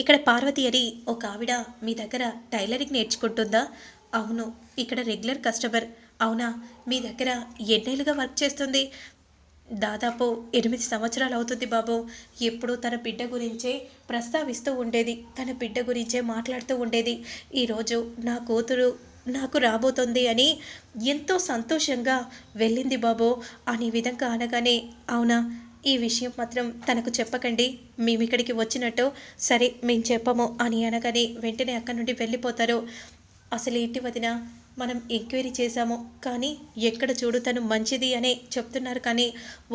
ఇక్కడ పార్వతి అని ఒక ఆవిడ మీ దగ్గర టైలరింగ్ నేర్చుకుంటుందా? అవును. ఇక్కడ రెగ్యులర్ కస్టమర్. అవునా? మీ దగ్గర ఎన్నేళ్ళుగా వర్క్ చేస్తుంది? దాదాపు 8 సంవత్సరాలు అవుతుంది బాబు. ఎప్పుడూ తన బిడ్డ గురించే ప్రస్తావిస్తూ ఉండేది. తన బిడ్డ గురించే మాట్లాడుతూ ఉండేది. ఈరోజు నా కూతురు నాకు రాబోతుంది అని ఎంతో సంతోషంగా వెళ్ళింది బాబు అనే విధంగా అనగానే, అవునా? ఈ విషయం మాత్రం తనకు చెప్పకండి. మేమిక్కడికి వచ్చినట్టు సరే మేము చెప్పము అని అనగానే వెంటనే అక్కడి నుండి వెళ్ళిపోతారు. అసలేంటి వదిన, మనం ఎంక్వైరీ చేశాము కానీ ఎక్కడ చూడు తను మంచిది అనే చెప్తున్నారు కానీ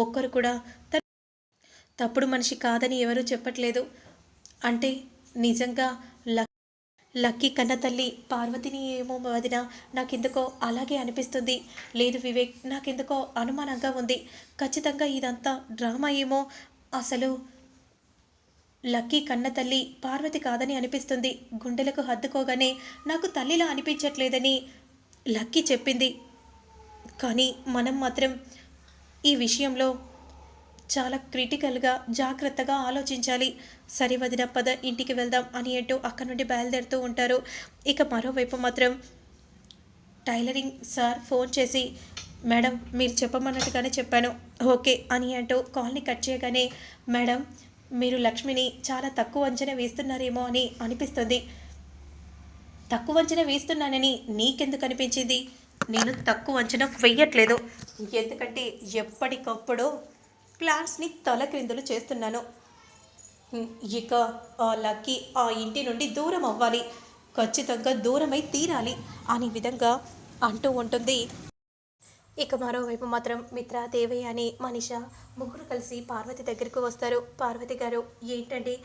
ఒక్కరు కూడా తను తప్పుడు మనిషి కాదని ఎవరూ చెప్పట్లేదు. అంటే నిజంగా లక్కీ కన్న తల్లి పార్వతిని ఏమో వదిన, నాకెందుకో అలాగే అనిపిస్తుంది. లేదు వివేక్, నాకెందుకో అనుమానంగా ఉంది. ఖచ్చితంగా ఇదంతా డ్రామా ఏమో. అసలు లక్కీ కన్న తల్లి పార్వతి కాదని అనిపిస్తుంది. గుండెలకు హత్తుకోగానే నాకు తల్లిలా అనిపించట్లేదని లక్కీ చెప్పింది. కానీ మనం మాత్రం ఈ విషయంలో చాలా క్రిటికల్గా జాగ్రత్తగా ఆలోచించాలి. సరే వదిన పద ఇంటికి వెళ్దాం అని అంటూ అక్కడి నుండి బయలుదేరుతూ ఉంటారు. ఇక మరోవైపు మాత్రం టైలరింగ్ సార్ ఫోన్ చేసి, మేడం మీరు చెప్పమన్నట్టుగానే చెప్పాను ఓకే అని అంటూ కాల్ని కట్ చేయగానే, మేడం మీరు లక్ష్మిని చాలా తక్కువ అంచనా వేస్తున్నారేమో అని అనిపిస్తుంది. తక్కువ అంచనా వేస్తున్నానని నీకెందుకు అనిపించింది? నేను తక్కువ అంచనా వెయ్యట్లేదు. ఎందుకంటే ఎప్పటికప్పుడు ప్లాన్స్ని తలక్రిందులు చేస్తున్నాను. ఇక ఆ లక్కీ ఆ ఇంటి నుండి దూరం అవ్వాలి, ఖచ్చితంగా దూరమై తీరాలి అనే విధంగా అంటూ ఉంటుంది. ఇక మరోవైపు మాత్రం మిత్ర, దేవయ్య అని మనిష ముగ్గురు కలిసి పార్వతి దగ్గరకు వస్తారు. పార్వతి గారు, ఏంటండి,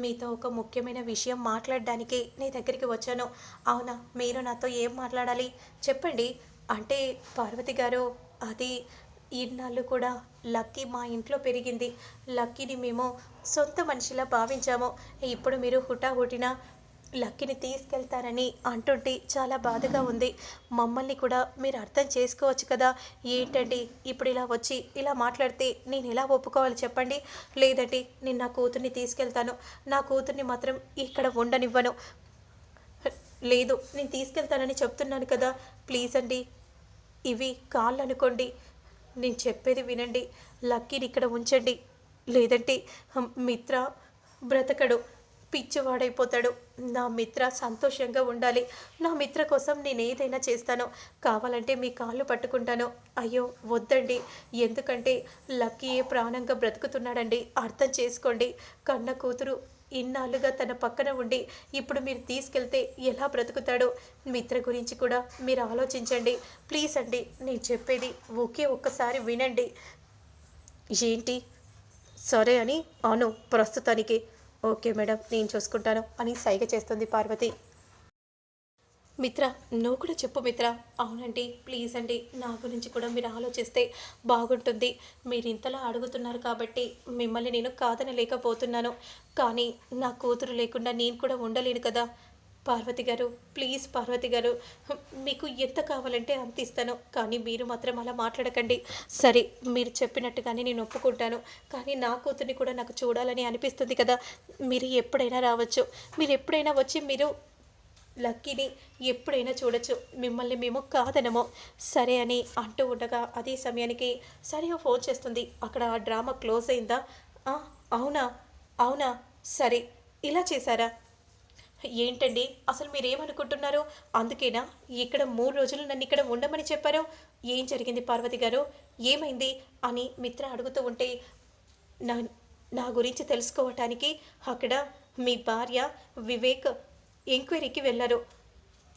మీతో ఒక ముఖ్యమైన విషయం మాట్లాడడానికి నీ దగ్గరికి వచ్చాను. అవునా? మీరు నాతో ఏం మాట్లాడాలి చెప్పండి అంటే, పార్వతి గారు అది ఇన్నాళ్ళు కూడా లక్కీ మా ఇంట్లో పెరిగింది. లక్కీని మేము సొంత మనిషిలా భావించాము. ఇప్పుడు మీరు హుటాహుటిన లక్కీని తీసుకెళ్తారని అంటుంటే చాలా బాధగా ఉంది. మమ్మల్ని కూడా మీరు అర్థం చేసుకోవచ్చు కదా. ఏంటండి ఇప్పుడు ఇలా వచ్చి ఇలా మాట్లాడితే నేను ఎలా ఒప్పుకోవాలి చెప్పండి? లేదంటే నేను నా కూతుర్ని తీసుకెళ్తాను, నా కూతుర్ని మాత్రం ఇక్కడ ఉండనివ్వను. లేదు, నేను తీసుకెళ్తానని చెప్తున్నాను కదా, ప్లీజ్ అండి, ఇవి కాళ్ళు అనుకోండి, నేను చెప్పేది వినండి. లక్కీని ఇక్కడ ఉంచండి, లేదంటే మిత్ర బ్రతకడు, పిచ్చివాడైపోతాడు. నా మిత్ర సంతోషంగా ఉండాలి. నా మిత్ర కోసం నేను ఏదైనా చేస్తాను, కావాలంటే మీ కాళ్ళు పట్టుకుంటాను. అయ్యో వద్దండి, ఎందుకంటే లక్కీ ప్రాణంగా బ్రతుకుతున్నాడండి, అర్థం చేసుకోండి. కన్న కూతురు ఇన్నాళ్ళుగా తన పక్కన ఉండి ఇప్పుడు మీరు తీసుకెళ్తే ఎలా బ్రతుకుతాడో, మిత్ర గురించి కూడా మీరు ఆలోచించండి ప్లీజ్ అండి. నేను చెప్పేది ఒకే ఒక్కసారి వినండి. ఏంటి? సరే అని అను ప్రస్తుతానికి. ఓకే మేడం, నేను చూసుకుంటాను అని సైగ చేస్తుంది పార్వతి. మిత్ర, నువ్వు కూడా చెప్పు మిత్ర. అవునండి, ప్లీజ్ అండి, నా గురించి కూడా మీరు ఆలోచిస్తే బాగుంటుంది. మీరు ఇంతలా అడుగుతున్నారు కాబట్టి మిమ్మల్ని నేను కాదనలేకపోతున్నాను. కానీ నా కూతురు లేకుండా నేను కూడా ఉండలేను కదా. పార్వతి గారు, ప్లీజ్ పార్వతి గారు, మీకు ఎంత కావాలంటే అంత ఇస్తాను, కానీ మీరు మాత్రం అలా మాట్లాడకండి. సరే, మీరు చెప్పినట్టుగానే నేను ఒప్పుకుంటాను. కానీ నా కూతుర్ని కూడా నాకు చూడాలని అనిపిస్తుంది కదా. మీరు ఎప్పుడైనా రావచ్చు, మీరు ఎప్పుడైనా వచ్చి మీరు లక్కీని ఎప్పుడైనా చూడొచ్చు, మిమ్మల్ని మేము కాదనము. సరే అని అంటూ ఉండగా అదే సమయానికి సరిగా ఫోన్ చేస్తుంది. అక్కడ ఆ డ్రామా క్లోజ్ అయిందా? అవునా? అవునా? సరే, ఇలా చేశారా? ఏంటండి అసలు మీరేమనుకుంటున్నారు? అందుకేనా ఇక్కడ 3 రోజులు నన్ను ఇక్కడ ఉండమని చెప్పారు? ఏం జరిగింది పార్వతి గారు, ఏమైంది అని మిత్ర అడుగుతూ ఉంటే, నా నా గురించి తెలుసుకోవటానికి అక్కడ మీ భార్య వివేక్ ఎంక్వైరీకి వెళ్ళారు.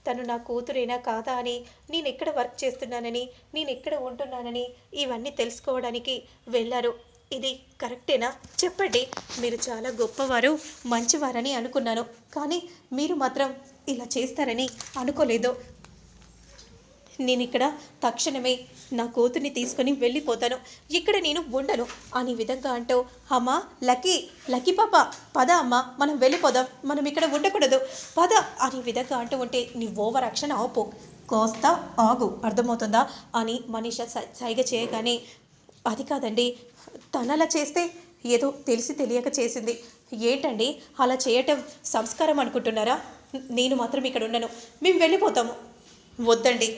తను నా కూతురేనా కాదా అని, నేను ఎక్కడ వర్క్ చేస్తున్నానని, నేను ఎక్కడ ఉంటున్నానని ఇవన్నీ తెలుసుకోవడానికి వెళ్ళారు. ఇది కరెక్టేనా చెప్పండి? మీరు చాలా గొప్పవారు, మంచివారని అనుకున్నాను, కానీ మీరు మాత్రం ఇలా చేస్తారని అనుకోలేదు. నేను ఇక్కడ తక్షణమే నా కూతుర్ని తీసుకొని వెళ్ళిపోతాను, ఇక్కడ నేను ఉండను అనే విధంగా అంటూ, అమ్మా లక్కీ, లక్కీ పాప పద అమ్మ, మనం వెళ్ళిపోదాం, మనం ఇక్కడ ఉండకూడదు, పద అనే విధంగా అంటూ ఉంటే, నీ ఓవర్ యాక్షన్ ఆపు, కోస్తా ఆగు, అర్థమవుతుందా అని మనీష సైగ చేయగానే, అది కాదండి, తనలా చేస్తే ఏదో తెలిసి తెలియక చేసింది, ఏంటండి అలా చేయటం సంస్కారం అనుకుంటున్నారా? నేను మాత్రం ఇక్కడ ఉండను, మేము వెళ్ళిపోతాము. వద్దండి,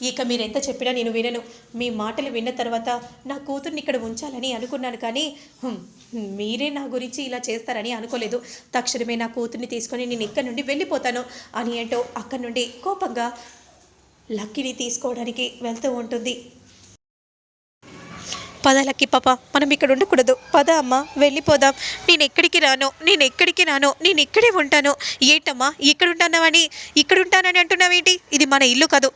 ఇక మీరెంత చెప్పినా నేను వినను. మీ మాటలు విన్న తర్వాత నా కూతుర్ని ఇక్కడ ఉంచాలని అనుకున్నాను, కానీ మీరే నా గురించి ఇలా చేస్తారని అనుకోలేదు. తక్షణమే నా కూతుర్ని తీసుకొని నేను ఇక్కడ నుండి వెళ్ళిపోతాను అని అంటూ అక్కడి నుండి కోపంగా లక్కీని తీసుకోవడానికి వెళ్తూ ఉంటుంది. పద లక్కీ పాప, మనం ఇక్కడ ఉండకూడదు, పద అమ్మ వెళ్ళిపోదాం. నేను ఎక్కడికి రాను, నేను ఇక్కడే ఉంటాను. ఏంటమ్మా ఇక్కడ ఉంటానని అంటున్నావేంటి? ఇది మన ఇల్లు కాదు.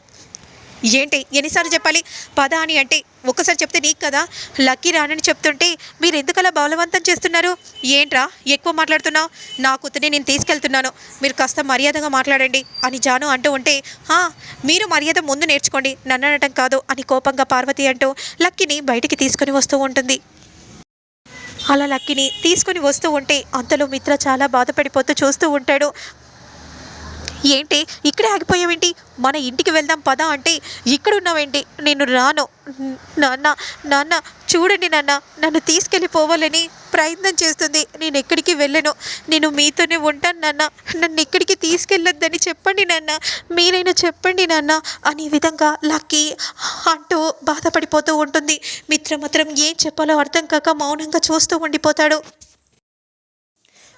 ఏంటి ఎన్నిసార్లు చెప్పాలి పద అని అంటే? ఒక్కసారి చెప్తే నీకు కదా. లక్కీ రానని చెప్తుంటే మీరు ఎందుకలా బలవంతం చేస్తున్నారు? ఏంట్రా ఎక్కువ మాట్లాడుతున్నావు? నా కూతుర్ని నేను తీసుకెళ్తున్నాను, మీరు కాస్త మర్యాదగా మాట్లాడండి అని జాను అంటూ ఉంటే, మీరు మర్యాద ముందు నేర్చుకోండి, నన్ను అనటం కాదు అని కోపంగా పార్వతి అంటూ లక్కీని బయటికి తీసుకొని వస్తూ ఉంటుంది. అలా లక్కీని తీసుకొని వస్తూ ఉంటే అంతలో మిత్ర చాలా బాధపడిపోతూ చూస్తూ ఉంటాడు. ఏంటి ఇక్కడే ఆగిపోయావేంటి? మన ఇంటికి వెళ్దాం పద అంటే ఇక్కడ ఉన్నావేంటి? నేను రాను. నాన్న చూడండి నాన్న, నన్ను తీసుకెళ్ళిపోవాలని ప్రయత్నం చేస్తుంది. నేను ఎక్కడికి వెళ్ళను, నేను మీతోనే ఉంటాను నాన్న, నన్ను ఎక్కడికి తీసుకెళ్ళొద్దని చెప్పండి నాన్న, మీరైనా చెప్పండి నాన్న అనే విధంగా లక్కీ అంటూ బాధపడిపోతూ ఉంటుంది. మిత్ర మాత్రం ఏం చెప్పాలో అర్థం కాక మౌనంగా చూస్తూ ఉండిపోతాడు.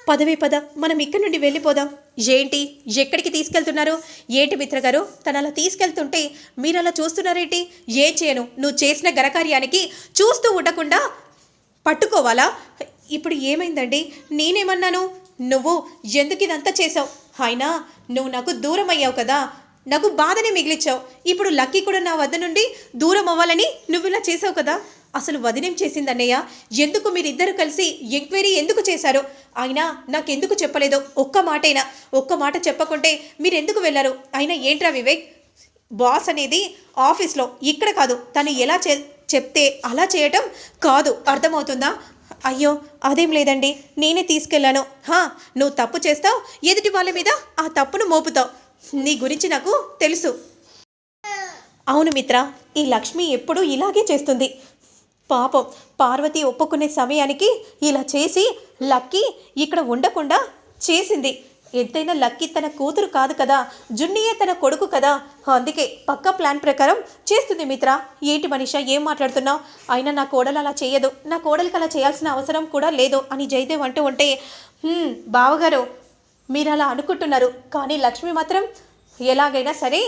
పద మనం ఇక్కడి నుండి వెళ్ళిపోదాం. ఏంటి ఎక్కడికి తీసుకెళ్తున్నారు? ఏంటి మిత్రగారు, తను అలా తీసుకెళ్తుంటే మీరు అలా చూస్తున్నారేంటి? ఏం చేయను, నువ్వు చేసిన ఘనకార్యానికి చూస్తూ ఉండకుండా పట్టుకోవాలా? ఇప్పుడు ఏమైందండి? నేనేమన్నాను? నువ్వు ఎందుకు ఇదంతా చేసావు? అయినా నువ్వు నాకు దూరం అయ్యావు కదా, నాకు బాధనే మిగిలిచ్చావు. ఇప్పుడు లక్కీ కూడా నా వద్ద నుండి దూరం అవ్వాలని నువ్వు ఇలా చేసావు కదా. అసలు వదినేం చేసింది అన్నయ్య? ఎందుకు మీరిద్దరు కలిసి ఎంక్వైరీ ఎందుకు చేశారు? అయినా నాకెందుకు చెప్పలేదు? ఒక్క మాట చెప్పకుంటే మీరెందుకు వెళ్ళారు? అయినా ఏంట్రా వివేక్, బాస్ అనేది ఆఫీస్లో, ఇక్కడ కాదు. తను ఎలా చెప్తే అలా చేయటం కాదు, అర్థమవుతుందా? అయ్యో అదేం లేదండి, నేనే తీసుకెళ్ళాను. నువ్వు తప్పు చేస్తావు, ఎదుటి వాళ్ళ మీద ఆ తప్పును మోపుతావు. నీ గురించి నాకు తెలుసు. అవును మిత్ర, ఈ లక్ష్మి ఎప్పుడూ ఇలాగే చేస్తుంది. పాపం పార్వతి ఒప్పుకునే సమయానికి ఇలా చేసి లక్కీ ఇక్కడ ఉండకుండా చేసింది. ఎంతైనా లక్కీ తన కూతురు కాదు కదా, జున్నియే తన కొడుకు కదా, అందుకే పక్కా ప్లాన్ ప్రకారం చేస్తుంది. మిత్ర, ఏంటి మనీషా ఏం మాట్లాడుతున్నావు? అయినా నా కోడలు అలా చేయదు, నా కోడలికి అలా చేయాల్సిన అవసరం కూడా లేదు అని జయదేవ్ అంటూ ఉంటే, బావగారు మీరు అలా అనుకుంటున్నారు, కానీ లక్ష్మి మాత్రం ఎలాగైనా సరే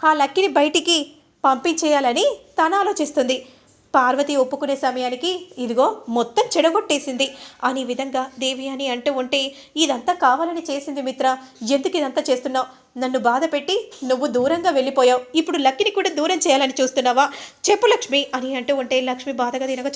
ఆ లక్కీని బయటికి పంపించేయాలని తను ఆలోచిస్తుంది. పార్వతి ఒప్పుకునే సమయానికి ఇదిగో మొత్తం చెడగొట్టేసింది అనే విధంగా దేవి అని అంటూ ఉంటే, ఇదంతా కావాలని చేసింది మిత్ర, ఎందుకు ఇదంతా చేస్తున్నావు? నన్ను బాధ పెట్టి నువ్వు దూరంగా వెళ్ళిపోయావు, ఇప్పుడు లక్ష్మిని కూడా దూరం చేయాలని చూస్తున్నావా? చెప్పు లక్ష్మి అని అంటూ ఉంటే లక్ష్మి బాధగా తినగా